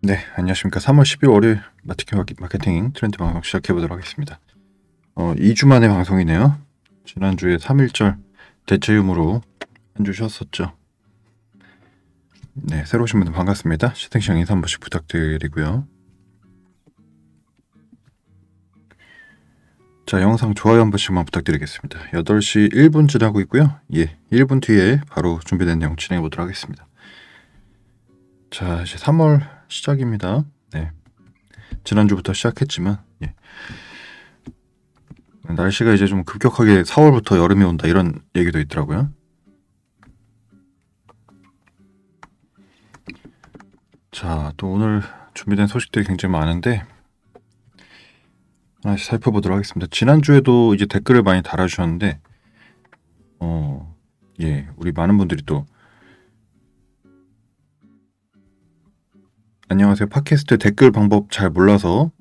네, 안녕하십니까. 3월 10일 월요일 마케팅 트렌드 방송 시작해보도록 하겠습니다. 2주 만에 방송이네요. 지난주에 3.1절 대체휴무로 한 주 쉬었었죠. 네, 새로 오신 분들 반갑습니다. 채팅창 인사 한 번씩 부탁드리고요. 자, 영상 좋아요 한 번씩만 부탁드리겠습니다. 8시 1분 지나고 있고요. 1분 뒤에 바로 준비된 내용 진행해보도록 하겠습니다. 자, 이제 3월 시작입니다. 네, 지난주부터 시작했지만 날씨가 이제 좀 급격하게 4월부터 여름이 온다 이런 얘기도 있더라고요. 자, 또 오늘 준비된 소식들이 굉장히 많은데 하나씩 살펴보도록 하겠습니다. 지난주에도 이제 댓글을 많이 달아주셨는데 우리 많은 분들이 또 안녕하세요. 팟캐스트 댓글 방법 잘 몰라서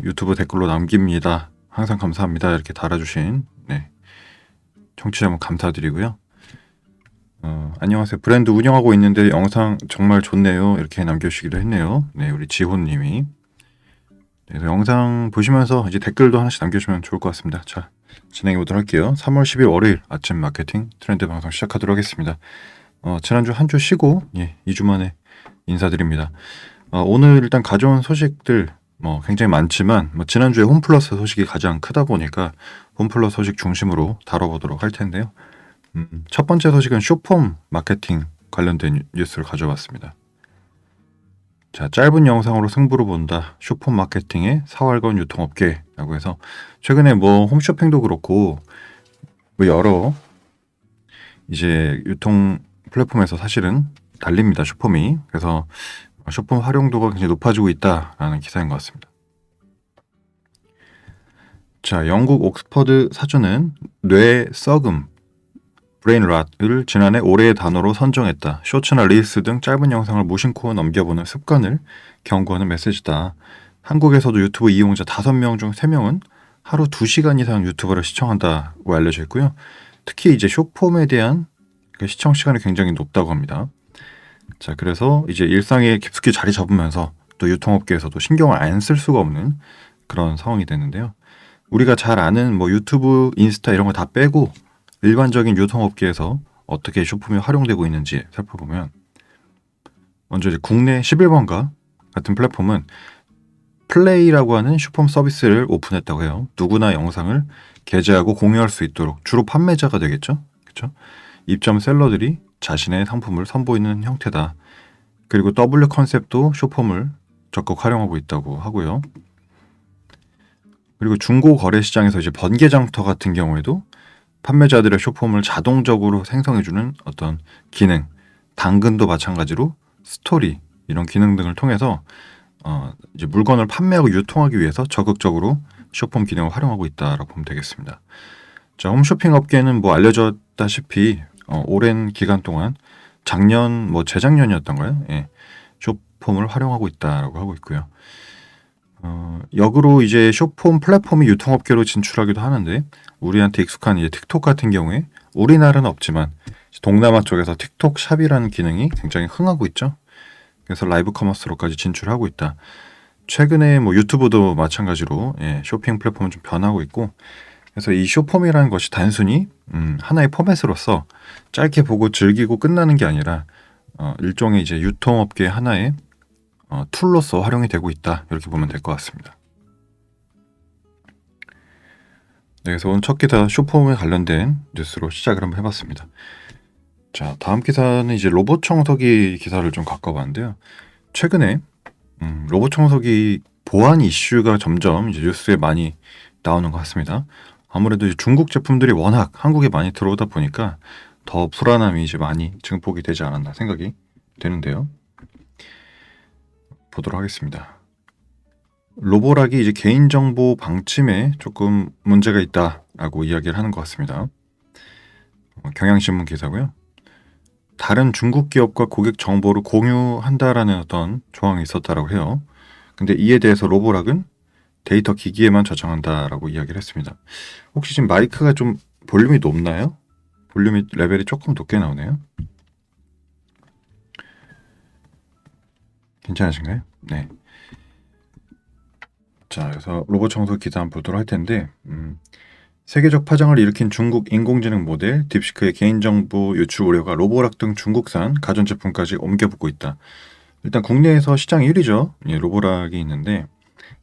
유튜브 댓글로 남깁니다. 항상 감사합니다. 이렇게 달아주신 청취자분 감사드리고요. 안녕하세요. 브랜드 운영하고 있는데 영상 정말 좋네요. 이렇게 남겨주시기도 했네요. 네, 우리 지호님이. 그래서 영상 보시면서 이제 댓글도 하나씩 남겨주면 좋을 것 같습니다. 자, 진행해보도록 할게요. 3월 10일 월요일 아침 마케팅 트렌드 방송 시작하도록 하겠습니다. 지난주 한 주 쉬고 2주 만에 인사드립니다. 오늘 일단 가져온 소식들 굉장히 많지만 지난주에 홈플러스 소식이 가장 크다 보니까 홈플러스 소식 중심으로 다뤄보도록 할 텐데요. 첫 번째 소식은 쇼폼 마케팅 관련된 뉴스를 가져왔습니다. 자, 짧은 영상으로 승부를 본다. 쇼폼 마케팅의 사활건 유통업계라고 해서 최근에 홈쇼핑도 그렇고 여러 이제 유통 플랫폼에서 사실은 달립니다. 쇼폼이. 그래서 쇼폼 활용도가 굉장히 높아지고 있다라는 기사인 것 같습니다. 자, 영국 옥스퍼드 사전은 뇌 썩음 브레인 랏을 지난해 올해의 단어로 선정했다. 쇼츠나 릴스 등 짧은 영상을 무심코 넘겨보는 습관을 경고하는 메시지다. 한국에서도 유튜브 이용자 5명 중 3명은 하루 2시간 이상 유튜브를 시청한다고 알려져 있고요. 특히 이제 쇼폼에 대한 시청 시간이 굉장히 높다고 합니다. 자, 그래서 이제 일상에 깊숙이 자리 잡으면서 또 유통업계에서도 신경을 안 쓸 수가 없는 그런 상황이 됐는데요. 우리가 잘 아는 유튜브, 인스타 이런 거 다 빼고 일반적인 유통업계에서 어떻게 쇼폼이 활용되고 있는지 살펴보면 먼저 이제 국내 11번가 같은 플랫폼은 플레이라고 하는 쇼폼 서비스를 오픈했다고 해요. 누구나 영상을 게재하고 공유할 수 있도록 주로 판매자가 되겠죠. 그렇죠? 입점 셀러들이 자신의 상품을 선보이는 형태다. 그리고 W 컨셉도 쇼폼을 적극 활용하고 있다고 하고요. 그리고 중고 거래 시장에서 이제 번개장터 같은 경우에도 판매자들의 쇼폼을 자동적으로 생성해주는 어떤 기능, 당근도 마찬가지로 스토리 이런 기능 등을 통해서 이제 물건을 판매하고 유통하기 위해서 적극적으로 쇼폼 기능을 활용하고 있다라고 보면 되겠습니다. 자, 홈쇼핑 업계는 알려졌다시피 오랜 기간 동안 작년 재작년이었던가요? 쇼폼을 활용하고 있다라고 하고 있고요. 역으로 이제 쇼폼 플랫폼이 유통업계로 진출하기도 하는데 우리한테 익숙한 이제 틱톡 같은 경우에 우리나라는 없지만 동남아 쪽에서 틱톡 샵이라는 기능이 굉장히 흥하고 있죠. 그래서 라이브 커머스로까지 진출하고 있다. 최근에 유튜브도 마찬가지로 쇼핑 플랫폼은 좀 변하고 있고 그래서 이 쇼폼이라는 것이 단순히 하나의 포맷으로서 짧게 보고 즐기고 끝나는 게 아니라 일종의 이제 유통업계 하나의 툴로서 활용이 되고 있다. 이렇게 보면 될 것 같습니다. 네, 그래서 오늘 첫 기사 쇼폼에 관련된 뉴스로 시작을 한번 해봤습니다. 자, 다음 기사는 이제 로봇 청소기 기사를 좀 갖고 와봤는데요. 최근에 로봇 청소기 보안 이슈가 점점 이제 뉴스에 많이 나오는 것 같습니다. 아무래도 이제 중국 제품들이 워낙 한국에 많이 들어오다 보니까 더 불안함이 이제 많이 증폭이 되지 않았나 생각이 되는데요. 보도록 하겠습니다. 로보락이 이제 개인정보 방침에 조금 문제가 있다라고 이야기를 하는 것 같습니다. 경향신문 기사고요. 다른 중국 기업과 고객 정보를 공유한다라는 어떤 조항이 있었다라고 해요. 근데 이에 대해서 로보락은 데이터 기기에만 저장한다라고 이야기를 했습니다. 혹시 지금 마이크가 좀 볼륨이 높나요? 볼륨이 레벨이 조금 높게 나오네요. 괜찮으신가요? 네. 자, 그래서 로봇 청소기 기사 한번 보도록 할 텐데, 세계적 파장을 일으킨 중국 인공지능 모델 딥시크의 개인정보 유출 우려가 로보락 등 중국산 가전제품까지 옮겨붙고 있다. 일단 국내에서 시장 1위죠. 예, 로보락이 있는데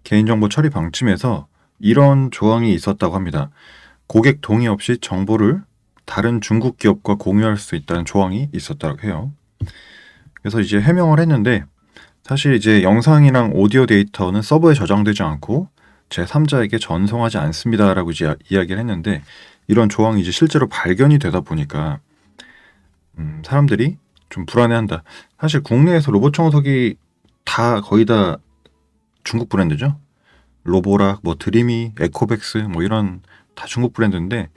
개인정보 처리 방침에서 이런 조항이 있었다고 합니다. 고객 동의 없이 정보를 다른 중국 기업과 공유할 수 있다는 조항이 있었다고 해요. 그래서 이제 해명을 했는데 사실 이제 영상이랑 오디오 데이터는 서버에 저장되지 않고 제3자에게 전송하지 않습니다라고 이제 이야기를 했는데 이런 조항이 이제 실제로 발견이 되다 보니까 사람들이 좀 불안해한다. 사실 국내에서 로봇 청소기 다 거의 다 중국 브랜드죠. 로보락, 뭐 드리미, 에코백스 뭐 이런 다 중국 브랜드인데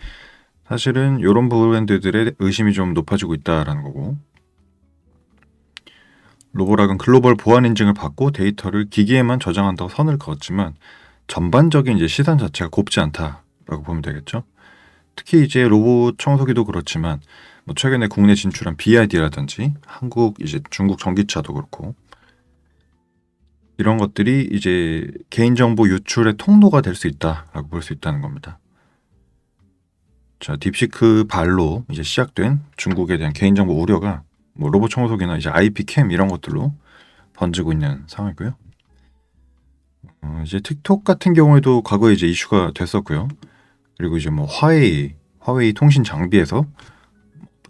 사실은 이런 브랜드들의 의심이 좀 높아지고 있다라는 거고 로보락은 글로벌 보안 인증을 받고 데이터를 기기에만 저장한다고 선을 그었지만 전반적인 이제 시선 자체가 곱지 않다라고 보면 되겠죠. 특히 이제 로봇 청소기도 그렇지만 뭐 최근에 국내 진출한 BYD라든지 한국 이제 중국 전기차도 그렇고 이런 것들이 이제 개인정보 유출의 통로가 될 수 있다라고 볼 수 있다는 겁니다. 자, 딥시크 발로 이제 시작된 중국에 대한 개인정보 우려가 뭐 로봇 청소기나 이제 IP 캠 이런 것들로 번지고 있는 상황이고요. 이제 틱톡 같은 경우에도 과거에 이제 이슈가 됐었고요. 그리고 이제 뭐 화웨이 통신 장비에서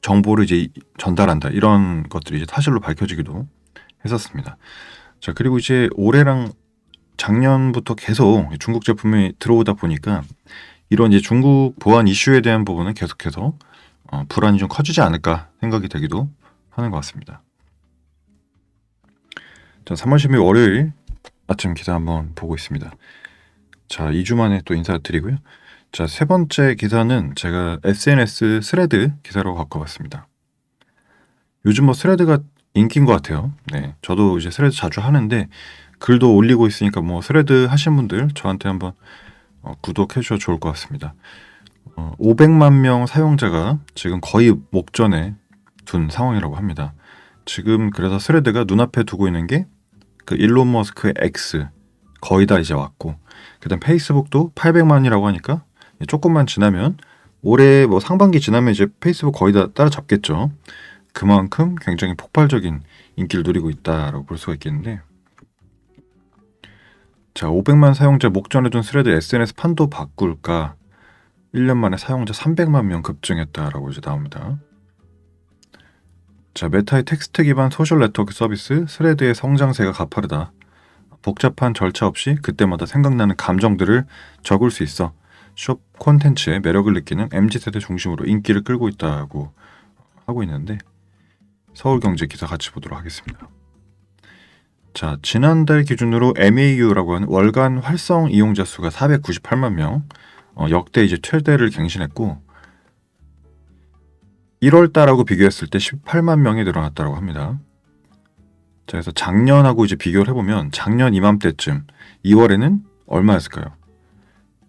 정보를 이제 전달한다 이런 것들이 이제 사실로 밝혀지기도 했었습니다. 자, 그리고 이제 올해랑 작년부터 계속 중국 제품이 들어오다 보니까 이런 이제 중국 보안 이슈에 대한 부분은 계속해서 불안이 좀 커지지 않을까 생각이 되기도 하는 것 같습니다. 자, 3월 10일 월요일 아침 기사 한번 보고 있습니다. 자, 2주 만에 또 인사드리고요. 자, 세 번째 기사는 제가 SNS 스레드 기사로 갖고 왔습니다. 요즘 뭐 스레드가 인기인 것 같아요. 네, 저도 이제 스레드 자주 하는데 글도 올리고 있으니까 뭐 스레드 하신 분들 저한테 한번 구독해 주셔도 좋을 것 같습니다. 500만 명 사용자가 지금 거의 목전에 둔 상황이라고 합니다. 지금 그래서 스레드가 눈앞에 두고 있는 게 그 일론 머스크의 X 거의 다 이제 왔고 그다음 페이스북도 800만이라고 하니까 조금만 지나면 올해 뭐 상반기 지나면 이제 페이스북 거의 다 따라잡겠죠. 그만큼 굉장히 폭발적인 인기를 누리고 있다라고 볼 수가 있겠는데 자, 500만 사용자 목전에 둔 스레드 SNS 판도 바꿀까 1년 만에 사용자 300만 명 급증했다라고 이제 나옵니다. 자, 메타의 텍스트 기반 소셜 네트워크 서비스 스레드의 성장세가 가파르다. 복잡한 절차 없이 그때마다 생각나는 감정들을 적을 수 있어 숍 콘텐츠의 매력을 느끼는 MZ세대 중심으로 인기를 끌고 있다고 하고 있는데 서울경제 기사 같이 보도록 하겠습니다. 자, 지난달 기준으로 MAU라고 하는 월간 활성 이용자 수가 498만 명, 역대 이제 최대를 갱신했고 1월 달하고 비교했을 때 18만 명이 늘어났다고 합니다. 자, 그래서 작년하고 이제 비교를 해보면 작년 이맘때쯤 2월에는 얼마였을까요?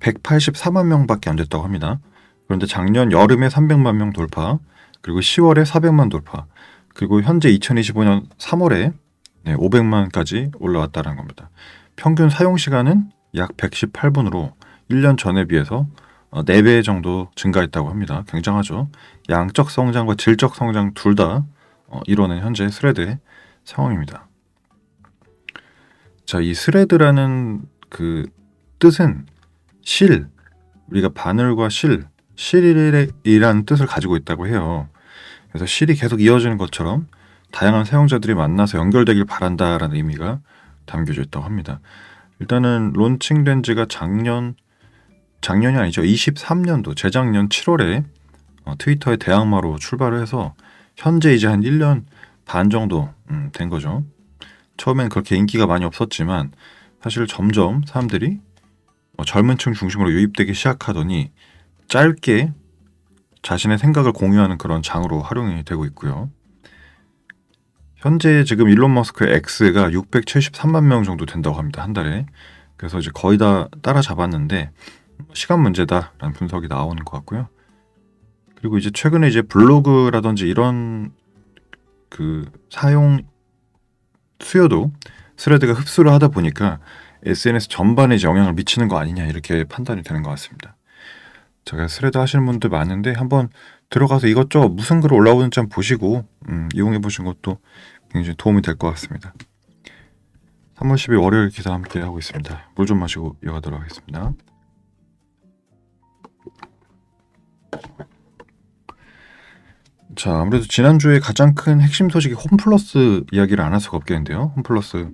184만 명밖에 안 됐다고 합니다. 그런데 작년 여름에 300만 명 돌파, 그리고 10월에 400만 돌파, 그리고 현재 2025년 3월에 500만까지 올라왔다는 겁니다. 평균 사용 시간은 약 118분으로 1년 전에 비해서 4배 정도 증가했다고 합니다. 굉장하죠. 양적 성장과 질적 성장 둘 다 이뤄낸 현재 스레드의 상황입니다. 자, 이 스레드라는 그 뜻은 실, 우리가 바늘과 실이라는 뜻을 가지고 있다고 해요. 그래서 실이 계속 이어지는 것처럼 다양한 사용자들이 만나서 연결되길 바란다라는 의미가 담겨져 있다고 합니다. 일단은 론칭된 지가 작년이 아니죠. 23년도 재작년 7월에 트위터의 대항마로 출발을 해서 현재 이제 한 1년 반 정도 된 거죠. 처음엔 그렇게 인기가 많이 없었지만 사실 점점 사람들이 젊은 층 중심으로 유입되기 시작하더니 짧게 자신의 생각을 공유하는 그런 장으로 활용이 되고 있고요. 현재 지금 일론 머스크의 X가 673만 명 정도 된다고 합니다. 한 달에. 그래서 이제 거의 다 따라잡았는데 시간 문제다라는 분석이 나오는 것 같고요. 그리고 이제 최근에 이제 블로그라든지 이런 그 사용 수요도 스레드가 흡수를 하다 보니까 SNS 전반에 이제 영향을 미치는 거 아니냐 이렇게 판단이 되는 것 같습니다. 제가 스레드 하시는 분들 많은데 한번 들어가서 이것저것 무슨 글 올라오는지 한번 보시고 이용해 보신 것도 굉장히 도움이 될 것 같습니다. 3월 10일 월요일 기사 함께 하고 있습니다. 물 좀 마시고 이어가도록 하겠습니다. 자, 아무래도 지난주에 가장 큰 핵심 소식이 홈플러스 이야기를 안 할 수가 없겠는데요. 홈플러스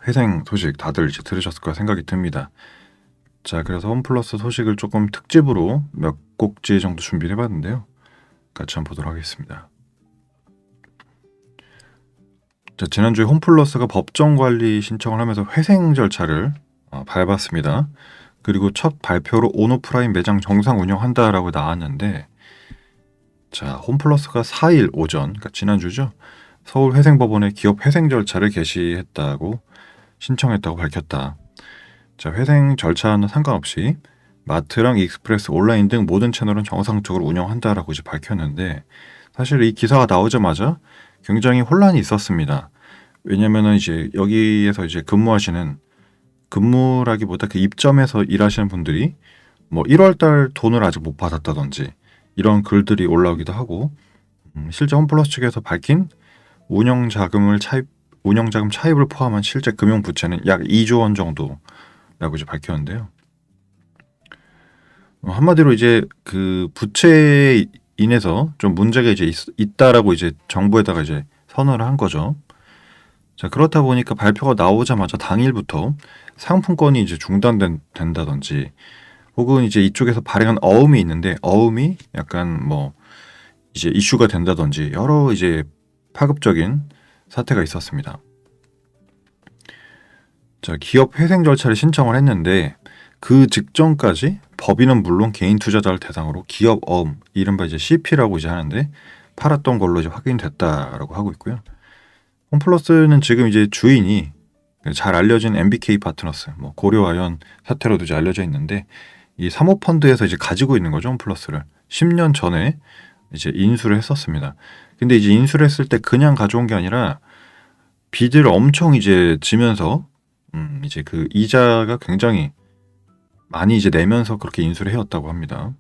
회생 소식 다들 이제 들으셨을 거라 생각이 듭니다. 자, 그래서 홈플러스 소식을 조금 특집으로 몇 곡지 정도 준비를 해봤는데요. 같이 한번 보도록 하겠습니다. 자, 지난주에 홈플러스가 법정 관리 신청을 하면서 회생 절차를 밟았습니다. 그리고 첫 발표로 온오프라인 매장 정상 운영한다라고 나왔는데, 자, 홈플러스가 4일 오전, 그러니까 지난주죠. 서울회생법원에 기업 회생 절차를 개시했다고 신청했다고 밝혔다. 자, 회생 절차는 상관없이 마트랑 익스프레스, 온라인 등 모든 채널은 정상적으로 운영한다라고 이제 밝혔는데, 사실 이 기사가 나오자마자 굉장히 혼란이 있었습니다. 왜냐면은 이제 여기에서 이제 근무라기보다 그 입점해서 일하시는 분들이 뭐 1월달 돈을 아직 못 받았다든지 이런 글들이 올라오기도 하고, 실제 홈플러스 측에서 밝힌 운영자금 차입을 포함한 실제 금융 부채는 약 2조 원 정도라고 이제 밝혔는데요. 한마디로 이제 그 부채에 인해서 좀 문제가 이제 있다라고 이제 정부에다가 이제 선언을 한 거죠. 자, 그렇다 보니까 발표가 나오자마자 당일부터 상품권이 이제 중단된다든지, 혹은 이제 이쪽에서 발행한 어음이 있는데 어음이 약간 뭐 이제 이슈가 된다든지 여러 이제 파급적인 사태가 있었습니다. 자, 기업 회생 절차를 신청을 했는데 그 직전까지 법인은 물론 개인 투자자를 대상으로 기업 어음, 이른바 이제 CP라고 이제 하는데 팔았던 걸로 이제 확인됐다라고 하고 있고요. 홈플러스는 지금 이제 주인이 잘 알려진 MBK 파트너스, 뭐 고려아연 사태로도 이제 알려져 있는데, 이 사모펀드에서 이제 가지고 있는 거죠, 홈플러스를. 10년 전에 이제 인수를 했었습니다. 근데 이제 인수를 했을 때 그냥 가져온 게 아니라 빚을 엄청 이제 지면서 이제 그 이자가 굉장히 많이 이제 내면서 그렇게 인수를 해왔다고 합니다.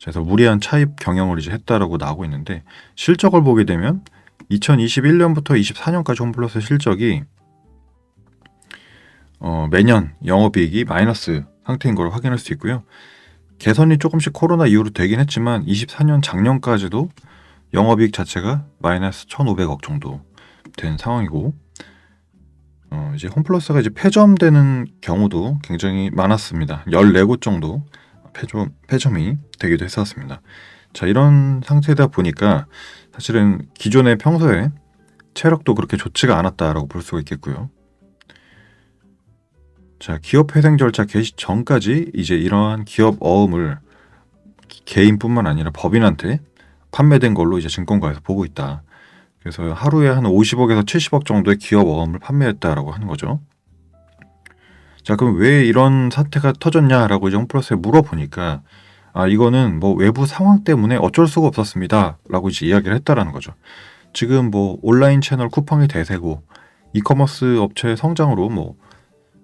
그래서 무리한 차입 경영을 이제 했다라고 나오고 있는데, 실적을 보게 되면 2021년부터 24년까지 홈플러스 실적이 매년 영업이익이 마이너스 상태인 걸 확인할 수 있고요. 개선이 조금씩 코로나 이후로 되긴 했지만 24년 작년까지도 영업이익 자체가 마이너스 1,500억 정도 된 상황이고, 이제 홈플러스가 이제 폐점되는 경우도 굉장히 많았습니다. 14곳 정도 폐점이 되기도 했었습니다. 자, 이런 상태다 보니까 사실은 기존에 평소에 체력도 그렇게 좋지가 않았다라고 볼 수가 있겠고요. 자, 기업 회생 절차 개시 전까지 이제 이러한 기업 어음을 개인뿐만 아니라 법인한테 판매된 걸로 이제 증권가에서 보고 있다. 그래서 하루에 한 50억에서 70억 정도의 기업 어음을 판매했다라고 하는 거죠. 자, 그럼 왜 이런 사태가 터졌냐라고 이제 홈플러스에 물어보니까, 이거는 뭐 외부 상황 때문에 어쩔 수가 없었습니다 라고 이제 이야기를 했다라는 거죠. 지금 뭐 온라인 채널 쿠팡이 대세고 이커머스 업체의 성장으로 뭐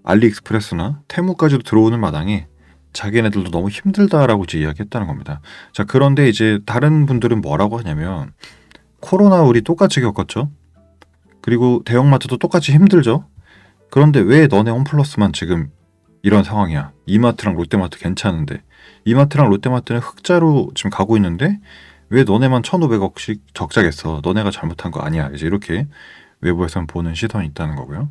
알리익스프레스나 테무까지도 들어오는 마당에 자기네들도 너무 힘들다라고 이제 이야기했다는 겁니다. 자, 그런데 이제 다른 분들은 뭐라고 하냐면, 코로나 우리 똑같이 겪었죠. 그리고 대형마트도 똑같이 힘들죠. 그런데 왜 너네 홈플러스만 지금 이런 상황이야? 이마트랑 롯데마트 괜찮은데, 이마트랑 롯데마트는 흑자로 지금 가고 있는데 왜 너네만 1,500억씩 적자겠어? 너네가 잘못한 거 아니야? 이제 이렇게 외부에서는 보는 시선이 있다는 거고요.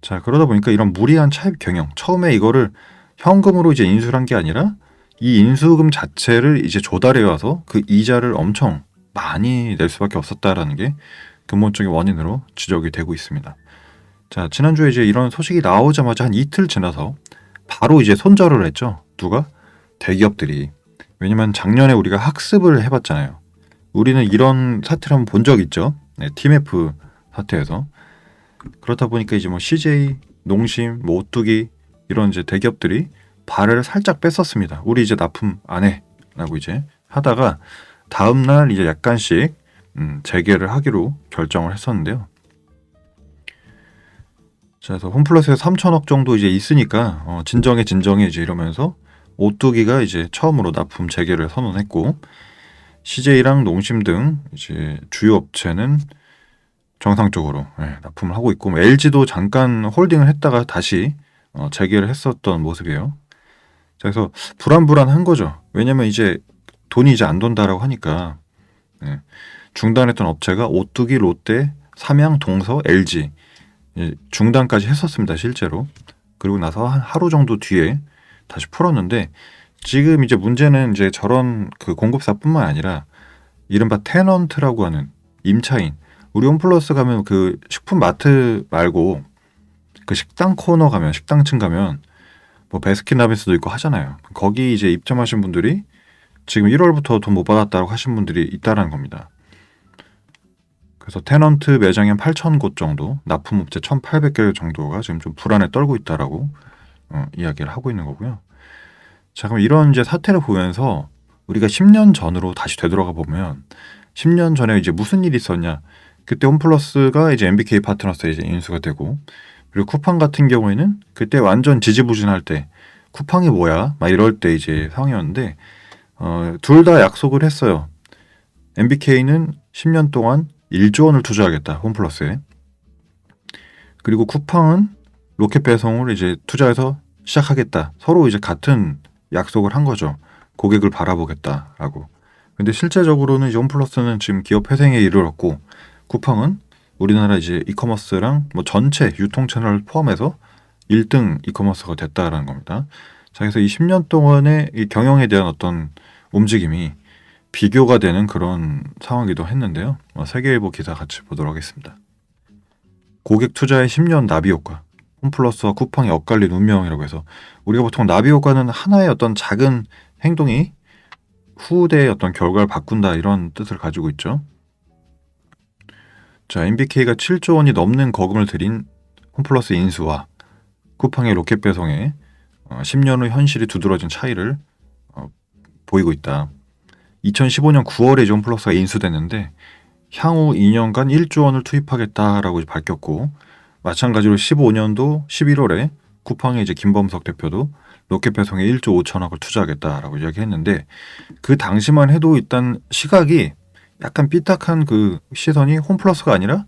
자, 그러다 보니까 이런 무리한 차입 경영, 처음에 이거를 현금으로 이제 인수를 한 게 아니라 이 인수금 자체를 이제 조달해 와서 그 이자를 엄청 많이 낼 수밖에 없었다라는 게 근본적인 원인으로 지적이 되고 있습니다. 자, 지난주에 이제 이런 소식이 나오자마자 한 이틀 지나서 바로 이제 손절을 했죠. 누가? 대기업들이. 왜냐면 작년에 우리가 학습을 해봤잖아요. 우리는 이런 사태를 한번 본 적 있죠. 네, TMF 사태에서. 그렇다 보니까 이제 뭐 CJ, 농심, 뭐 오뚜기 이런 이제 대기업들이 발을 살짝 뺐었습니다. 우리 이제 납품 안 해라고 이제 하다가 다음 날 이제 약간씩 재개를 하기로 결정을 했었는데요. 자, 그래서 홈플러스에 3천억 정도 이제 있으니까 진정해 이제 이러면서 오뚜기가 이제 처음으로 납품 재개를 선언했고, CJ랑 농심 등 이제 주요 업체는 정상적으로 납품을 하고 있고, LG도 잠깐 홀딩을 했다가 다시 재개를 했었던 모습이에요. 자, 그래서 불안한 거죠. 왜냐면 이제 돈이 이제 안 돈다라고 하니까 중단했던 업체가 오뚜기, 롯데, 삼양, 동서, LG 중단까지 했었습니다, 실제로. 그리고 나서 한 하루 정도 뒤에 다시 풀었는데, 지금 이제 문제는 이제 저런 그 공급사뿐만 아니라 이른바 테넌트라고 하는 임차인, 우리 홈플러스 가면 그 식품 마트 말고 그 식당 코너 가면, 식당층 가면 뭐 베스킨라빈스도 있고 하잖아요. 거기 이제 입점하신 분들이 지금 1월부터 돈 못 받았다고 하신 분들이 있다라는 겁니다. 그래서 테넌트 매장이 한 8,000곳 정도, 납품업체 1,800개 정도가 지금 좀 불안에 떨고 있다라고 이야기를 하고 있는 거고요. 자, 그럼 이런 이제 사태를 보면서 우리가 10년 전으로 다시 되돌아가 보면 10년 전에 이제 무슨 일이 있었냐? 그때 홈플러스가 이제 MBK 파트너스에 이제 인수가 되고, 그리고 쿠팡 같은 경우에는 그때 완전 지지부진할 때 쿠팡이 뭐야? 막 이럴 때 이제 상황이었는데 둘 다 약속을 했어요. MBK는 10년 동안 1조 원을 투자하겠다, 홈플러스에. 그리고 쿠팡은 로켓 배송을 이제 투자해서 시작하겠다. 서로 이제 같은 약속을 한 거죠. 고객을 바라보겠다라고. 근데 실제적으로는 이제 홈플러스는 지금 기업 회생에 이르렀고, 쿠팡은 우리나라 이제 이커머스랑 뭐 전체 유통 채널을 포함해서 1등 이커머스가 됐다라는 겁니다. 자, 그래서 이 10년 동안의 이 경영에 대한 어떤 움직임이 비교가 되는 그런 상황이기도 했는데요. 세계일보 기사 같이 보도록 하겠습니다. 고객 투자의 10년 나비 효과. 홈플러스와 쿠팡이 엇갈린 운명이라고 해서, 우리가 보통 나비 효과는 하나의 어떤 작은 행동이 후대의 어떤 결과를 바꾼다, 이런 뜻을 가지고 있죠. 자, MBK가 7조 원이 넘는 거금을 들인 홈플러스 인수와 쿠팡의 로켓 배송에 10년 후 현실이 두드러진 차이를 보이고 있다. 2015년 9월에 홈플러스가 인수됐는데 향후 2년간 1조 원을 투입하겠다라고 밝혔고, 마찬가지로 15년도 11월에 쿠팡의 이제 김범석 대표도 로켓 배송에 1조 5천억을 투자하겠다라고 이야기했는데, 그 당시만 해도 일단 시각이 약간 삐딱한 그 시선이 홈플러스가 아니라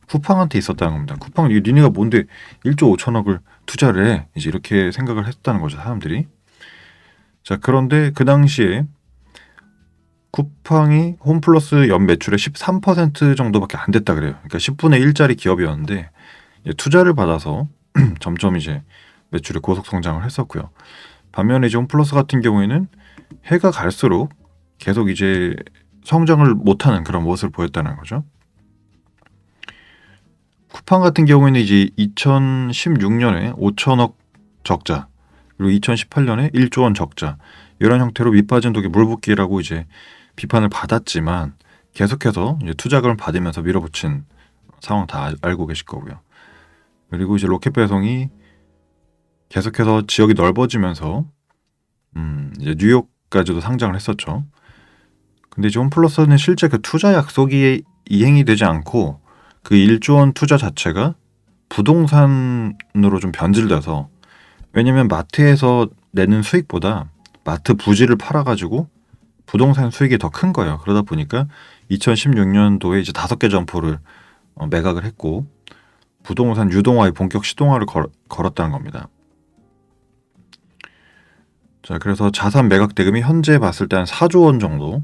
쿠팡한테 있었다는 겁니다. 쿠팡, 니네가 뭔데 1조 5천억을 투자를 해? 이제 이렇게 생각을 했다는 거죠, 사람들이. 자, 그런데 그 당시에 쿠팡이 홈플러스 연 매출의 13% 정도밖에 안 됐다 그래요. 그러니까 10분의 1짜리 기업이었는데 투자를 받아서 점점 이제 매출이 고속 성장을 했었고요. 반면에 이제 홈플러스 같은 경우에는 해가 갈수록 계속 이제 성장을 못하는 그런 모습을 보였다는 거죠. 쿠팡 같은 경우에는 이제 2016년에 5천억 적자, 그리고 2018년에 1조 원 적자, 이런 형태로 밑빠진 독에 물붓기라고 이제 비판을 받았지만 계속해서 이제 투자금을 받으면서 밀어붙인 상황 다 알고 계실 거고요. 그리고 이제 로켓 배송이 계속해서 지역이 넓어지면서 이제 뉴욕까지도 상장을 했었죠. 근데 이제 홈플러스는 실제 그 투자 약속이 이행이 되지 않고 그 1조 원 투자 자체가 부동산으로 좀 변질돼서, 왜냐면 마트에서 내는 수익보다 마트 부지를 팔아가지고 부동산 수익이 더 큰 거예요. 그러다 보니까 2016년도에 이제 5개 점포를 매각을 했고 부동산 유동화의 본격 시동화를 걸었다는 겁니다. 자, 그래서 자산 매각 대금이 현재 봤을 때 한 4조 원 정도,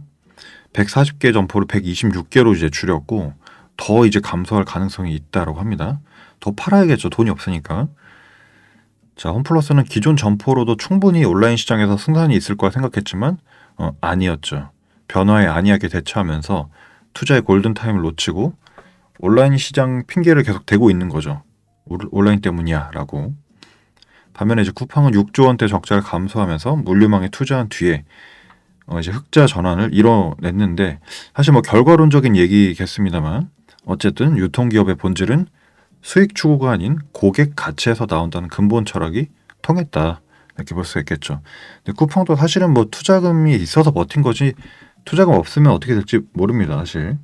140개 점포를 126개로 이제 줄였고 더 이제 감소할 가능성이 있다고 합니다. 더 팔아야겠죠. 돈이 없으니까. 자, 홈플러스는 기존 점포로도 충분히 온라인 시장에서 승산이 있을 거라 생각했지만 아니었죠. 변화에 안이하게 대처하면서 투자의 골든타임을 놓치고 온라인 시장 핑계를 계속 대고 있는 거죠. 온라인 때문이야 라고. 반면에 이제 쿠팡은 6조 원대 적자를 감소하면서 물류망에 투자한 뒤에 이제 흑자 전환을 이뤄냈는데, 사실 뭐 결과론적인 얘기겠습니다만 어쨌든 유통기업의 본질은 수익 추구가 아닌 고객 가치에서 나온다는 근본 철학이 통했다, 이렇게 볼 수 있겠죠. 근데 쿠팡도 사실은 뭐 투자금이 있어서 버틴 거지, 투자금 없으면 어떻게 될지 모릅니다, 사실.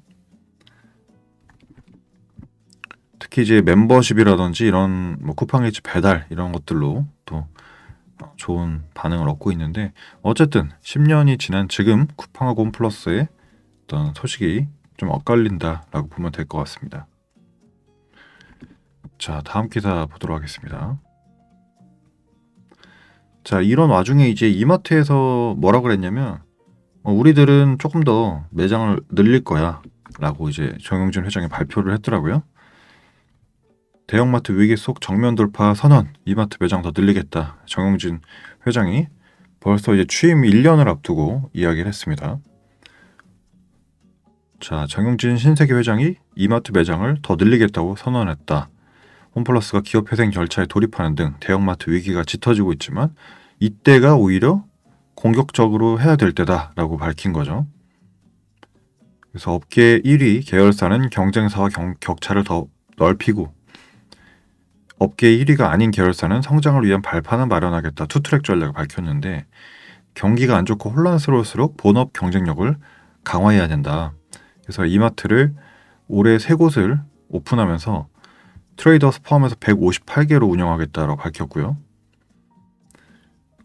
특히 이제 멤버십이라든지 이런 뭐 쿠팡 일지 배달 이런 것들로 또 좋은 반응을 얻고 있는데, 어쨌든 10년이 지난 지금 쿠팡하고 홈플러스의 어떤 소식이 좀 엇갈린다라고 보면 될 것 같습니다. 자, 다음 기사 보도록 하겠습니다. 자, 이런 와중에 이제 이마트에서 뭐라 그랬냐면, 우리들은 조금 더 매장을 늘릴 거야 라고 이제 정영진 회장이 발표를 했더라고요. 대형마트 위기 속 정면 돌파 선언, 이마트 매장 더 늘리겠다. 정영진 회장이 벌써 이제 취임 1년을 앞두고 이야기를 했습니다. 자, 정영진 신세계 회장이 이마트 매장을 더 늘리겠다고 선언했다. 홈플러스가 기업회생 절차에 돌입하는 등 대형마트 위기가 짙어지고 있지만 이때가 오히려 공격적으로 해야 될 때다라고 밝힌 거죠. 그래서 업계 1위 계열사는 경쟁사와 격차를 더 넓히고, 업계 1위가 아닌 계열사는 성장을 위한 발판을 마련하겠다 투트랙 전략을 밝혔는데, 경기가 안 좋고 혼란스러울수록 본업 경쟁력을 강화해야 된다. 그래서 이마트를 올해 3곳을 오픈하면서 트레이더스 포함해서 158개로 운영하겠다라고 밝혔고요.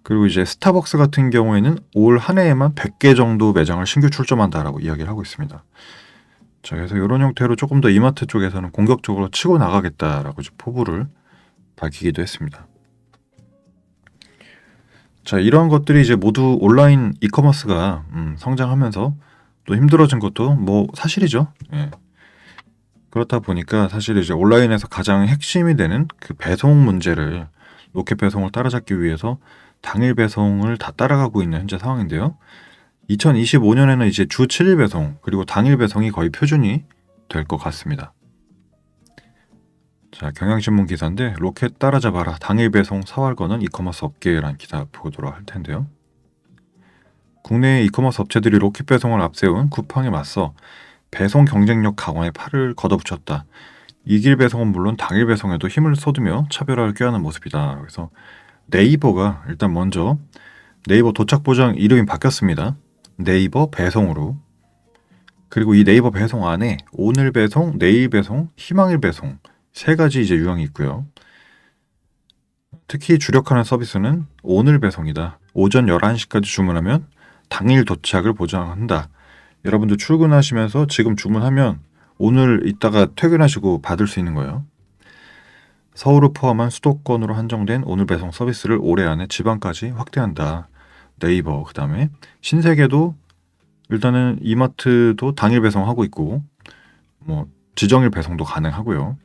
그리고 이제 스타벅스 같은 경우에는 올 한 해에만 100개 정도 매장을 신규 출점한다라고 이야기를 하고 있습니다. 자, 그래서 이런 형태로 조금 더 이마트 쪽에서는 공격적으로 치고 나가겠다라고 포부를 밝히기도 했습니다. 자, 이러한 것들이 이제 모두 온라인 이커머스가 성장하면서 또 힘들어진 것도 뭐 사실이죠. 예. 그렇다 보니까 사실 이제 온라인에서 가장 핵심이 되는 그 배송 문제를, 로켓 배송을 따라잡기 위해서 당일 배송을 다 따라가고 있는 현재 상황인데요. 2025년에는 이제 주 7일 배송 그리고 당일 배송이 거의 표준이 될 것 같습니다. 자, 경향신문 기사인데 로켓 따라잡아라 당일 배송 사활 거는 이커머스 업계라는 기사 보도록 할 텐데요. 국내 이커머스 업체들이 로켓 배송을 앞세운 쿠팡에 맞서 배송 경쟁력 강화에 팔을 걷어붙였다. 이길 배송은 물론 당일 배송에도 힘을 쏟으며 차별화를 꾀하는 모습이다. 그래서 네이버가 일단 먼저 네이버 도착 보장 이름이 바뀌었습니다. 네이버 배송으로. 그리고 이 네이버 배송 안에 오늘 배송, 내일 배송, 희망일 배송 3가지 이제 유형이 있고요. 특히 주력하는 서비스는 오늘 배송이다. 오전 11시까지 주문하면 당일 도착을 보장한다. 여러분들 출근하시면서 지금 주문하면 오늘 이따가 퇴근하시고 받을 수 있는 거예요. 서울을 포함한 수도권으로 한정된 오늘 배송 서비스를 올해 안에 지방까지 확대한다. 네이버, 그 다음에 신세계도 일단은 이마트도 당일 배송하고 있고, 뭐 지정일 배송도 가능하고요.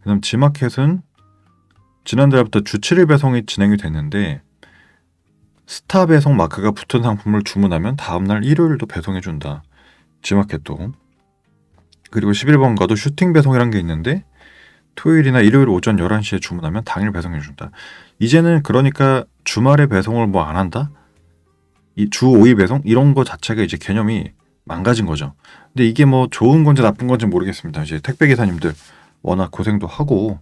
그 다음 지마켓은 지난달부터 주 7일 배송이 진행이 됐는데, 스타 배송 마크가 붙은 상품을 주문하면 다음날 일요일도 배송해준다. 지마켓도. 그리고 11번가도 슈팅 배송이란 게 있는데 토요일이나 일요일 오전 11시에 주문하면 당일 배송해준다. 이제는 그러니까 주말에 배송을 뭐 안 한다? 이 주 5일 배송? 이런 거 자체가 이제 개념이 망가진 거죠. 근데 이게 뭐 좋은 건지 나쁜 건지 모르겠습니다. 이제 택배기사님들 워낙 고생도 하고,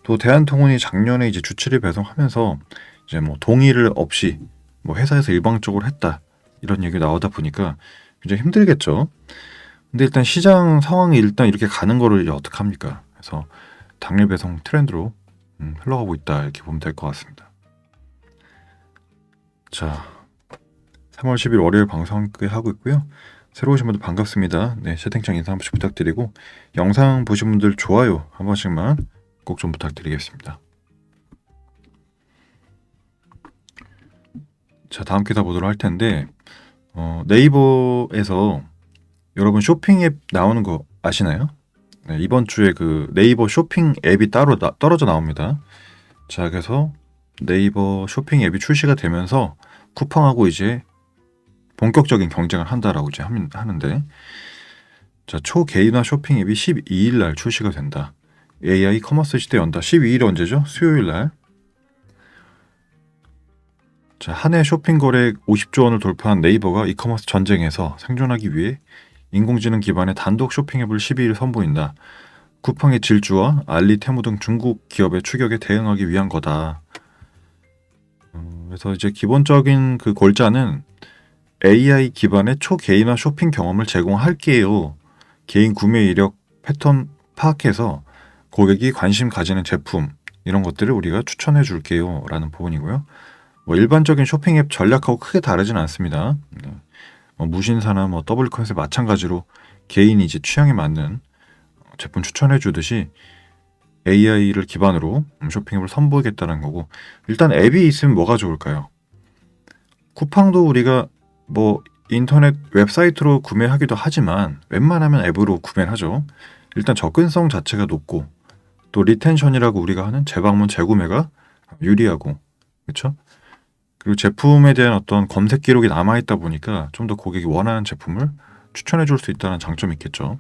또 대한통운이 작년에 이제 주 7일 배송하면서 이제 뭐 동의를 없이 뭐 회사에서 일방적으로 했다. 이런 얘기 나오다 보니까 굉장히 힘들겠죠. 근데 일단 시장 상황이 일단 이렇게 가는 거를 이제 어떡합니까? 그래서 당일 배송 트렌드로 흘러가고 있다 이렇게 보면 될 것 같습니다. 자, 3월 10일 월요일 방송 함께 하고 있고요. 새로 오신 분들 반갑습니다. 네, 채팅창 인사 한 번씩 부탁드리고, 영상 보신 분들 좋아요 한 번씩만 꼭 좀 부탁드리겠습니다. 자, 다음 기사 보도록 할 텐데, 네이버에서 여러분 쇼핑 앱 나오는 거 아시나요? 네, 이번 주에 그 네이버 쇼핑 앱이 따로 떨어져 나옵니다. 자, 그래서 네이버 쇼핑 앱이 출시가 되면서 쿠팡하고 이제 본격적인 경쟁을 한다라고 이제 하는데, 자, 초개인화 쇼핑 앱이 12일 날 출시가 된다. AI 커머스 시대 연다. 12일이 언제죠? 수요일 날. 자, 한 해 쇼핑 거래액 50조 원을 돌파한 네이버가 이커머스 전쟁에서 생존하기 위해 인공지능 기반의 단독 쇼핑 앱을 12일 선보인다. 쿠팡의 질주와 알리, 테무 등 중국 기업의 추격에 대응하기 위한 거다. 그래서 이제 기본적인 그 골자는 AI 기반의 초개인화 쇼핑 경험을 제공할게요. 개인 구매 이력 패턴 파악해서 고객이 관심 가지는 제품 이런 것들을 우리가 추천해 줄게요 라는 부분이고요. 뭐 일반적인 쇼핑 앱 전략하고 크게 다르진 않습니다. 무신사나 뭐 더블클릭에 마찬가지로 개인이 이제 취향에 맞는 제품 추천해 주듯이 AI를 기반으로 쇼핑 앱을 선보이겠다는 거고, 일단 앱이 있으면 뭐가 좋을까요? 쿠팡도 우리가 뭐 인터넷 웹사이트로 구매하기도 하지만 웬만하면 앱으로 구매를 하죠. 일단 접근성 자체가 높고 또 리텐션이라고 우리가 하는 재방문 재구매가 유리하고, 그렇죠? 그리고 제품에 대한 어떤 검색 기록이 남아있다 보니까 좀 더 고객이 원하는 제품을 추천해 줄 수 있다는 장점이 있겠죠.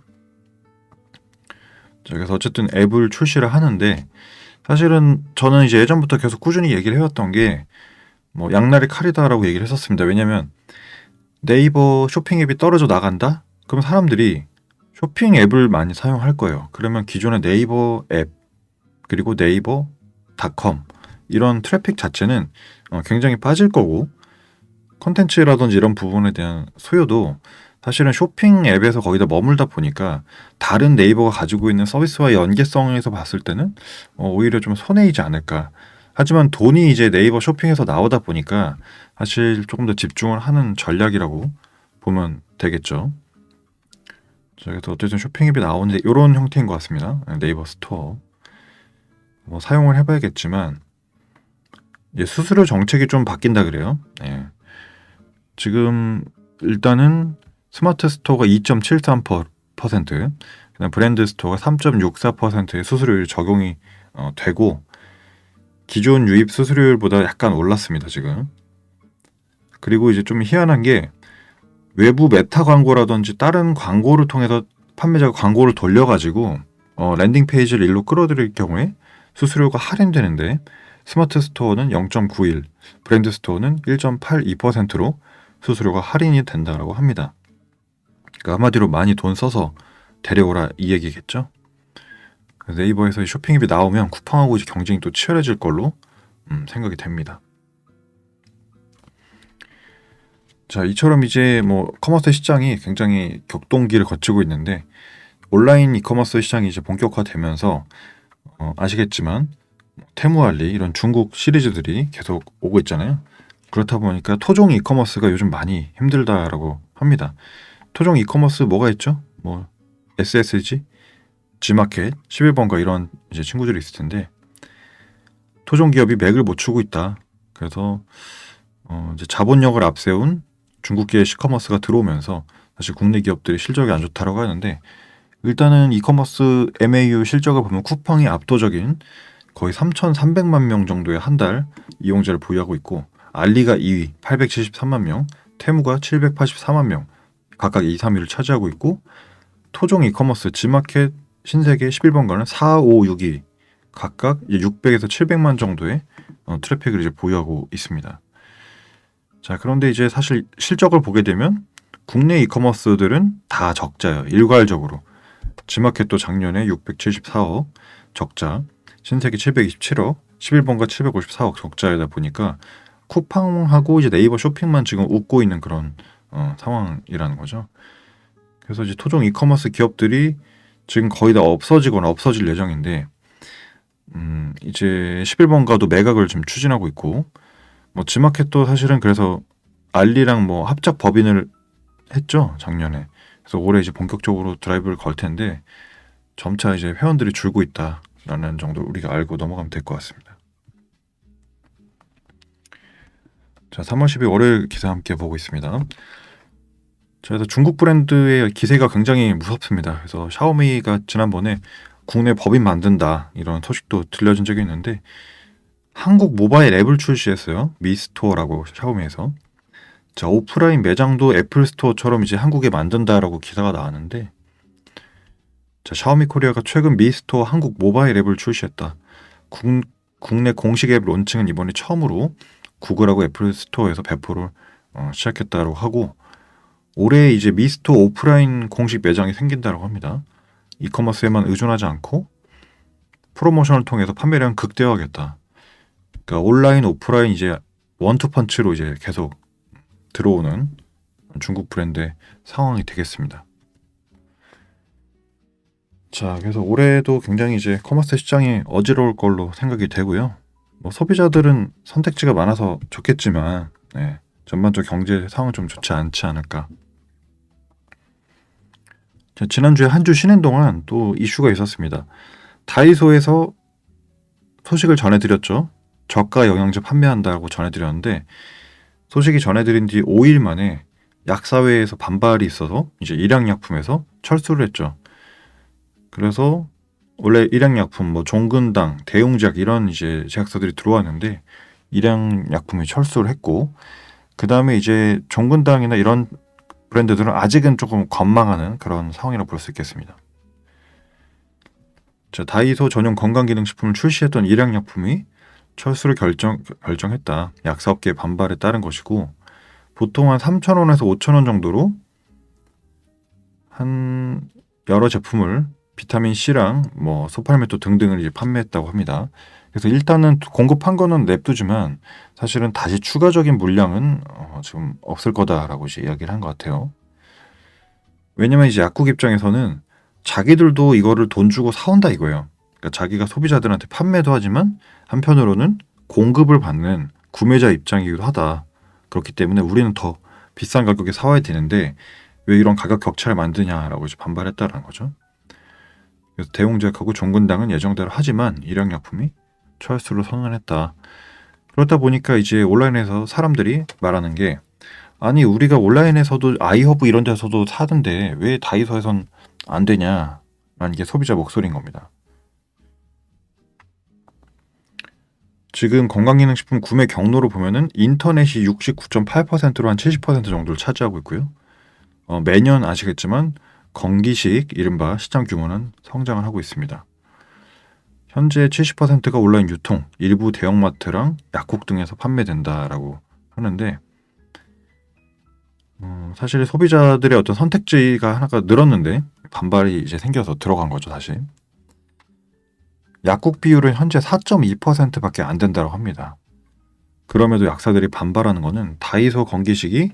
자, 그래서 어쨌든 앱을 출시를 하는데, 사실은 저는 이제 예전부터 계속 꾸준히 얘기를 해왔던 게 뭐 양날의 칼이다라고 얘기를 했었습니다. 왜냐면 네이버 쇼핑 앱이 떨어져 나간다? 그럼 사람들이 쇼핑 앱을 많이 사용할 거예요. 그러면 기존의 네이버 앱 그리고 네이버닷컴 이런 트래픽 자체는 굉장히 빠질 거고, 컨텐츠라든지 이런 부분에 대한 수요도 사실은 쇼핑 앱에서 거기다 머물다 보니까 다른 네이버가 가지고 있는 서비스와 연계성에서 봤을 때는 오히려 좀 손해이지 않을까. 하지만 돈이 이제 네이버 쇼핑에서 나오다 보니까 사실 조금 더 집중을 하는 전략이라고 보면 되겠죠. 자, 그래서 어쨌든 쇼핑 앱이 나오는데 이런 형태인 것 같습니다. 네이버 스토어 뭐 사용을 해봐야겠지만 이제 수수료 정책이 좀 바뀐다 그래요. 예. 지금 일단은 스마트 스토어가 2.73%, 그다음 브랜드 스토어가 3.64%의 수수료율 적용이 되고, 기존 유입 수수료율보다 약간 올랐습니다 지금. 그리고 이제 좀 희한한 게 외부 메타 광고라든지 다른 광고를 통해서 판매자가 광고를 돌려가지고 랜딩 페이지를 일로 끌어들일 경우에 수수료가 할인되는데, 스마트 스토어는 0.91, 브랜드 스토어는 1.82%로 수수료가 할인이 된다고 합니다. 그러니까 한마디로 많이 돈 써서 데려오라 이 얘기겠죠. 네이버에서 쇼핑 앱이 나오면 쿠팡하고 이제 경쟁이 또 치열해질 걸로 생각이 됩니다. 자, 이처럼 이제 뭐 커머스 시장이 굉장히 격동기를 거치고 있는데, 온라인 이커머스 시장이 이제 본격화되면서 아시겠지만 테무알리 이런 중국 시리즈들이 계속 오고 있잖아요. 그렇다 보니까 토종 이커머스가 요즘 많이 힘들다라고 합니다. 토종 이커머스 뭐가 있죠? 뭐 SSG, G마켓, 11번가 이런 이제 친구들이 있을 텐데, 토종 기업이 맥을 못 추고 있다. 그래서 이제 자본력을 앞세운 중국계의 시커머스가 들어오면서 사실 국내 기업들이 실적이 안 좋다라고 하는데, 일단은 이커머스 MAU 실적을 보면 쿠팡이 압도적인 거의 3,300만 명 정도의 한 달 이용자를 보유하고 있고, 알리가 2위 873만 명, 테무가 784만 명 각각 2, 3위를 차지하고 있고, 토종 이커머스 G마켓, 신세계, 11번가는 4, 5, 6위 각각 600에서 700만 정도의 트래픽을 이제 보유하고 있습니다. 자, 그런데 이제 사실 실적을 보게 되면 국내 이커머스들은 다 적자예요. 일괄적으로. G마켓도 작년에 674억 적자, 신세계 727억, 11번가 754억 적자이다 보니까 쿠팡하고 이제 네이버 쇼핑만 지금 웃고 있는 그런 상황이라는 거죠. 그래서 이제 토종 이커머스 기업들이 지금 거의 다 없어지거나 없어질 예정인데, 이제 11번가도 매각을 지금 추진하고 있고, 뭐 G마켓도 사실은 그래서 알리랑 뭐 합작 법인을 했죠 작년에. 그래서 올해 이제 본격적으로 드라이브를 걸 텐데 점차 이제 회원들이 줄고 있다라는 정도 우리가 알고 넘어가면 될 것 같습니다. 자, 3월 10일 월요일 기사 함께 보고 있습니다. 자, 그래서 중국 브랜드의 기세가 굉장히 무섭습니다. 그래서 샤오미가 지난번에 국내 법인 만든다 이런 소식도 들려진 적이 있는데, 한국 모바일 앱을 출시했어요. 미스토어라고 샤오미에서. 자, 오프라인 매장도 애플 스토어처럼 이제 한국에 만든다라고 기사가 나왔는데, 자, 샤오미 코리아가 최근 미스토어 한국 모바일 앱을 출시했다. 국내 공식 앱 론칭은 이번에 처음으로 구글하고 애플 스토어에서 배포를 시작했다고 하고, 올해 이제 미스토어 오프라인 공식 매장이 생긴다고 합니다. 이커머스에만 의존하지 않고 프로모션을 통해서 판매량 극대화하겠다. 그러니까 온라인 오프라인 이제 원투펀치로 이제 계속 들어오는 중국 브랜드의 상황이 되겠습니다. 자, 그래서 올해도 굉장히 이제 커머스 시장이 어지러울 걸로 생각이 되고요. 뭐 소비자들은 선택지가 많아서 좋겠지만, 네, 전반적 경제 상황은 좀 좋지 않지 않을까. 자, 지난주에 한 주 쉬는 동안 또 이슈가 있었습니다. 다이소에서 소식을 전해드렸죠. 저가 영양제 판매한다고 전해드렸는데, 소식이 전해드린 뒤 5일 만에 약사회에서 반발이 있어서 이제 일양약품에서 철수를 했죠. 그래서 원래 일양약품, 뭐 종근당, 대웅제약 이런 이제 제약사들이 들어왔는데 일양약품이 철수를 했고, 그 다음에 이제 종근당이나 이런 브랜드들은 아직은 조금 관망하는 그런 상황이라고 볼 수 있겠습니다. 자, 다이소 전용 건강기능식품을 출시했던 일양약품이 철수를 결정했다. 약사업계의 반발에 따른 것이고, 보통 한 3,000원에서 5,000원 정도로 한 여러 제품을 비타민 C랑 뭐 소팔메토 등등을 이제 판매했다고 합니다. 그래서 일단은 공급한 거는 냅두지만 사실은 다시 추가적인 물량은 지금 없을 거다라고 이제 이야기를 한 것 같아요. 왜냐면 이제 약국 입장에서는 자기들도 이거를 돈 주고 사온다 이거예요. 그러니까 자기가 소비자들한테 판매도 하지만 한편으로는 공급을 받는 구매자 입장이기도 하다. 그렇기 때문에 우리는 더 비싼 가격에 사와야 되는데 왜 이런 가격 격차를 만드냐라고 이제 반발했다라는 거죠. 그래서 대웅제약하고 종근당은 예정대로 하지만 일양약품이 철수를 선언했다. 그렇다 보니까 이제 온라인에서 사람들이 말하는 게, 아니 우리가 온라인에서도 아이허브 이런 데서도 사던데 왜 다이소에선 안 되냐, 라는 게 소비자 목소리인 겁니다. 지금 건강기능식품 구매 경로로 보면은 인터넷이 69.8%로 한 70% 정도를 차지하고 있고요. 매년 아시겠지만 건기식 이른바 시장 규모는 성장을 하고 있습니다. 현재 70%가 온라인 유통, 일부 대형마트랑 약국 등에서 판매된다라고 하는데, 사실 소비자들의 어떤 선택지가 하나가 늘었는데 반발이 이제 생겨서 들어간 거죠, 다시. 약국 비율은 현재 4.2%밖에 안 된다고 합니다. 그럼에도 약사들이 반발하는 거는 다이소 건기식이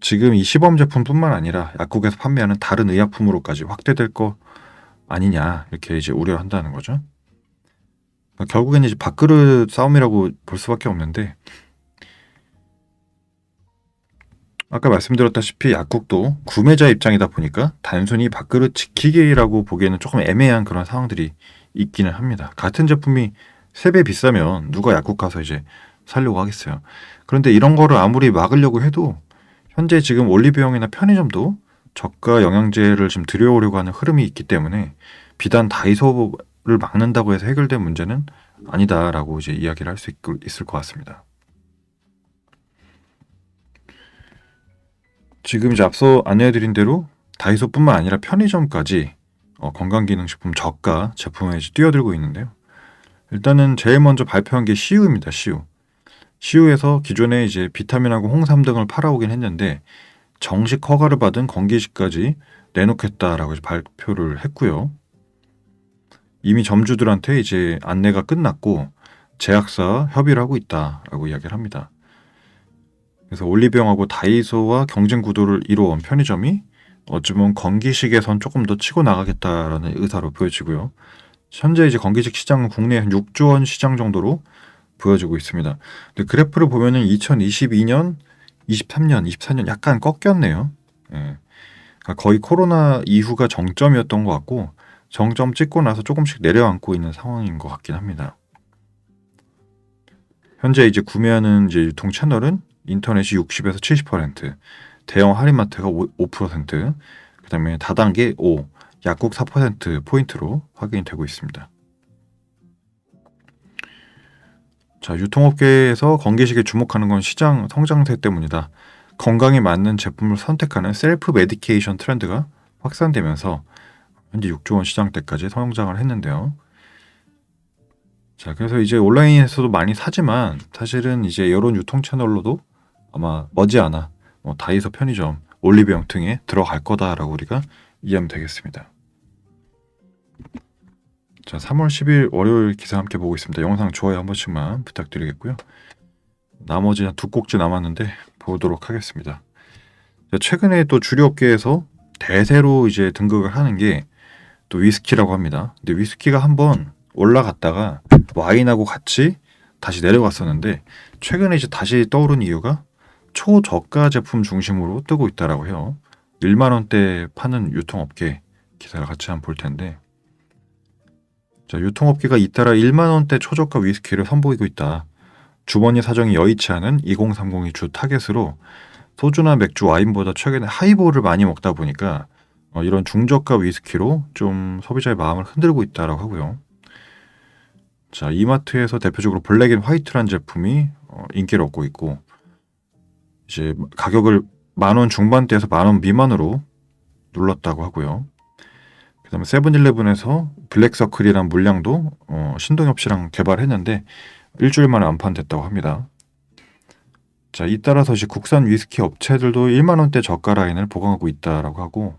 지금 이 시범 제품뿐만 아니라 약국에서 판매하는 다른 의약품으로까지 확대될 거 아니냐, 이렇게 이제 우려한다는 거죠. 결국에는 이제 밥그릇 싸움이라고 볼 수밖에 없는데, 아까 말씀드렸다시피 약국도 구매자 입장이다 보니까 단순히 밥그릇 지키기라고 보기에는 조금 애매한 그런 상황들이 있기는 합니다. 같은 제품이 3배 비싸면 누가 약국 가서 이제 사려고 하겠어요. 그런데 이런 거를 아무리 막으려고 해도 현재 지금 올리브영이나 편의점도 저가 영양제를 지금 들여오려고 하는 흐름이 있기 때문에 비단 다이소를 막는다고 해서 해결된 문제는 아니다라고 이제 이야기를 할 수 있을 것 같습니다. 지금 이제 앞서 안내해드린 대로 다이소뿐만 아니라 편의점까지 건강기능식품 저가 제품에 이제 뛰어들고 있는데요. 일단은 제일 먼저 발표한 게 CU입니다. CU. CU에서 기존에 이제 비타민하고 홍삼 등을 팔아오긴 했는데 정식 허가를 받은 건기식까지 내놓겠다라고 이제 발표를 했고요. 이미 점주들한테 이제 안내가 끝났고 제약사 협의를 하고 있다라고 이야기를 합니다. 그래서 올리브영하고 다이소와 경쟁 구도를 이루어온 편의점이 어찌 보면 건기식에선 조금 더 치고 나가겠다라는 의사로 보여지고요. 현재 이제 건기식 시장은 국내 한 6조 원 시장 정도로 보여지고 있습니다. 근데 그래프를 보면은 2022년, 23년, 24년 약간 꺾였네요. 예. 그러니까 거의 코로나 이후가 정점이었던 것 같고 정점 찍고 나서 조금씩 내려앉고 있는 상황인 것 같긴 합니다. 현재 이제 구매하는 이제 유통 채널은 인터넷이 60에서 70%, 대형 할인마트가 5%, 그다음에 다단계 5, 약국 4% 포인트로 확인이 되고 있습니다. 자, 유통업계에서 건기식에 주목하는 건 시장 성장세 때문이다. 건강에 맞는 제품을 선택하는 셀프 메디케이션 트렌드가 확산되면서 현재 6조 원 시장대까지 성장을 했는데요. 자, 그래서 이제 온라인에서도 많이 사지만 사실은 이제 이런 유통 채널로도 아마 머지않아 다이소, 편의점, 올리브영 등에 들어갈 거다라고 우리가 이해하면 되겠습니다. 자, 3월 10일 월요일 기사 함께 보고 있습니다. 영상 좋아요 한 번씩만 부탁드리겠고요. 나머지 한 2꼭지 남았는데 보도록 하겠습니다. 자, 최근에 또 주류 업계에서 대세로 이제 등극을 하는 게 또 위스키라고 합니다. 근데 위스키가 한번 올라갔다가 와인하고 같이 다시 내려갔었는데 최근에 이제 다시 떠오른 이유가 초저가 제품 중심으로 뜨고 있다라고 해요. 1만 원대 파는 유통업계 기사를 같이 한번 볼 텐데, 자, 유통업계가 잇따라 1만 원대 초저가 위스키를 선보이고 있다. 주머니 사정이 여의치 않은 2030이 주 타겟으로 소주나 맥주, 와인보다 최근에 하이볼을 많이 먹다 보니까 이런 중저가 위스키로 좀 소비자의 마음을 흔들고 있다라고 하고요. 자, 이마트에서 대표적으로 블랙 앤 화이트라는 제품이 인기를 얻고 있고, 이제 가격을 10,000원 중반대에서 10,000원 미만으로 눌렀다고 하고요. 그다음에 세븐일레븐에서 블랙서클이란 물량도 신동엽 씨랑 개발했는데 일주일 만에 완판됐다고 합니다. 자, 이 따라서 이제 국산 위스키 업체들도 1만 원대 저가 라인을 보강하고 있다라고 하고,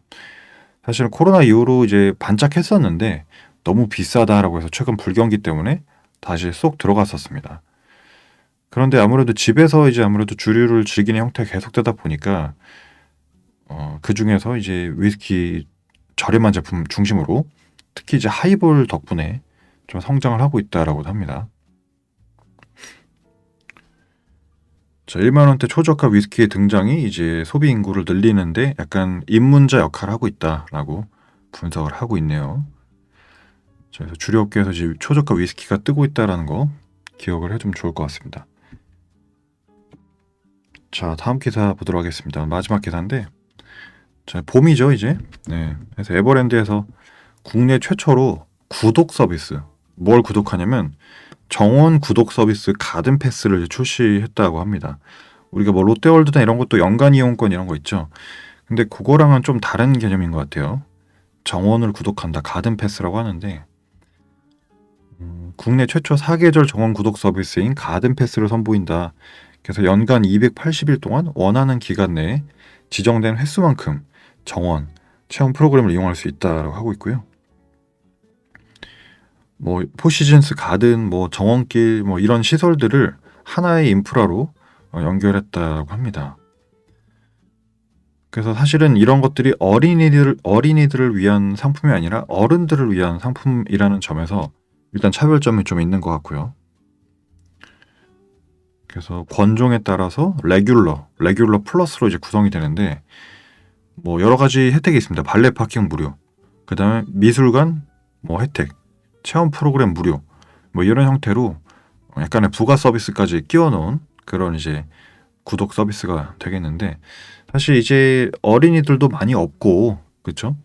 사실은 코로나 이후로 이제 반짝했었는데 너무 비싸다라고 해서 최근 불경기 때문에 다시 쏙 들어갔었습니다. 그런데 아무래도 집에서 이제 아무래도 주류를 즐기는 형태가 계속되다 보니까 그 중에서 이제 위스키 저렴한 제품 중심으로 특히 이제 하이볼 덕분에 좀 성장을 하고 있다라고 합니다. 자, 1만 원대 초저가 위스키의 등장이 이제 소비 인구를 늘리는데 약간 입문자 역할을 하고 있다라고 분석을 하고 있네요. 자, 그래서 주류업계에서 이제 초저가 위스키가 뜨고 있다라는 거 기억을 해두면 좋을 것 같습니다. 자, 다음 기사 보도록 하겠습니다. 마지막 기사인데, 자, 봄이죠 이제. 네, 그래서 에버랜드에서 국내 최초로 구독 서비스, 뭘 구독하냐면 정원 구독 서비스 가든 패스를 출시했다고 합니다. 우리가 뭐 롯데월드나 이런 것도 연간 이용권 이런 거 있죠. 근데 그거랑은 좀 다른 개념인 것 같아요. 정원을 구독한다, 가든 패스라고 하는데 국내 최초 4계절 정원 구독 서비스인 가든 패스를 선보인다. 그래서 연간 280일 동안 원하는 기간 내에 지정된 횟수만큼 정원 체험 프로그램을 이용할 수 있다라고 하고 있고요. 뭐 포시즌스 가든, 뭐 정원길, 뭐 이런 시설들을 하나의 인프라로 연결했다고 합니다. 그래서 사실은 이런 것들이 어린이들을 위한 상품이 아니라 어른들을 위한 상품이라는 점에서 일단 차별점이 좀 있는 것 같고요. 그래서 권종에 따라서 레귤러 플러스로 이제 구성이 되는데 뭐 여러 가지 혜택이 있습니다. 발레 파킹 무료, 그 다음에 미술관 뭐 혜택, 체험 프로그램 무료, 뭐 이런 형태로 약간의 부가 서비스까지 끼워놓은 그런 이제 구독 서비스가 되겠는데, 사실 이제 어린이들도 많이 없고, 그렇죠?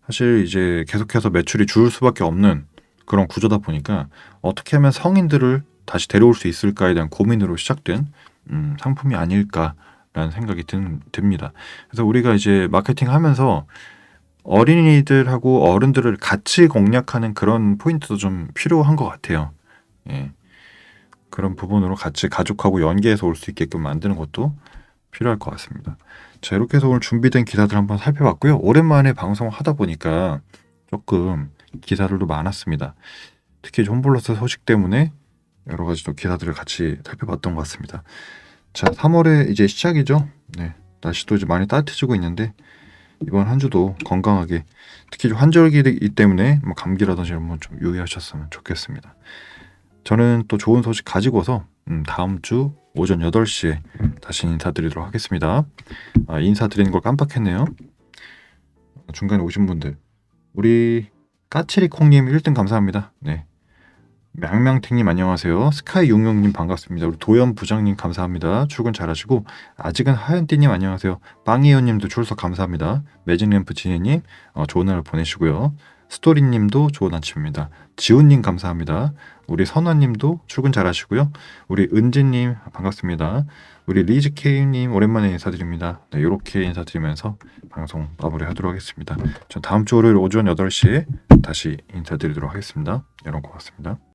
사실 이제 계속해서 매출이 줄 수밖에 없는 그런 구조다 보니까 어떻게 하면 성인들을 다시 데려올 수 있을까에 대한 고민으로 시작된 상품이 아닐까라는 생각이 듭니다. 그래서 우리가 이제 마케팅하면서 어린이들하고 어른들을 같이 공략하는 그런 포인트도 좀 필요한 것 같아요. 예. 그런 부분으로 같이 가족하고 연계해서 올 수 있게끔 만드는 것도 필요할 것 같습니다. 자, 이렇게 해서 오늘 준비된 기사들 한번 살펴봤고요. 오랜만에 방송을 하다 보니까 조금 기사들도 많았습니다. 특히 홈플러스 소식 때문에 여러 가지 또 기사들을 같이 살펴봤던 것 같습니다. 자, 3월에 이제 시작이죠. 네, 날씨도 이제 많이 따뜻해지고 있는데 이번 한 주도 건강하게, 특히 환절기이기 때문에 뭐 감기라든지 이런 건 좀 유의하셨으면 좋겠습니다. 저는 또 좋은 소식 가지고서 다음 주 오전 8시에 다시 인사드리도록 하겠습니다. 인사드리는 걸 깜빡했네요. 중간에 오신 분들, 우리 까치리콩님 1등 감사합니다. 네, 맹명택님 안녕하세요. 스카이66님 반갑습니다. 우리 도연 부장님 감사합니다. 출근 잘하시고, 아직은 하얀띠님 안녕하세요. 빵이요님도 출석 감사합니다. 매진램프 지혜님 좋은 하루 보내시고요. 스토리님도 좋은 아침입니다. 지훈님 감사합니다. 우리 선화님도 출근 잘하시고요. 우리 은지님 반갑습니다. 우리 리즈케이님 오랜만에 인사드립니다. 네, 이렇게 인사드리면서 방송 마무리하도록 하겠습니다. 전 다음 주 월요일 오전 8시에 다시 인사드리도록 하겠습니다. 여러분 고맙습니다.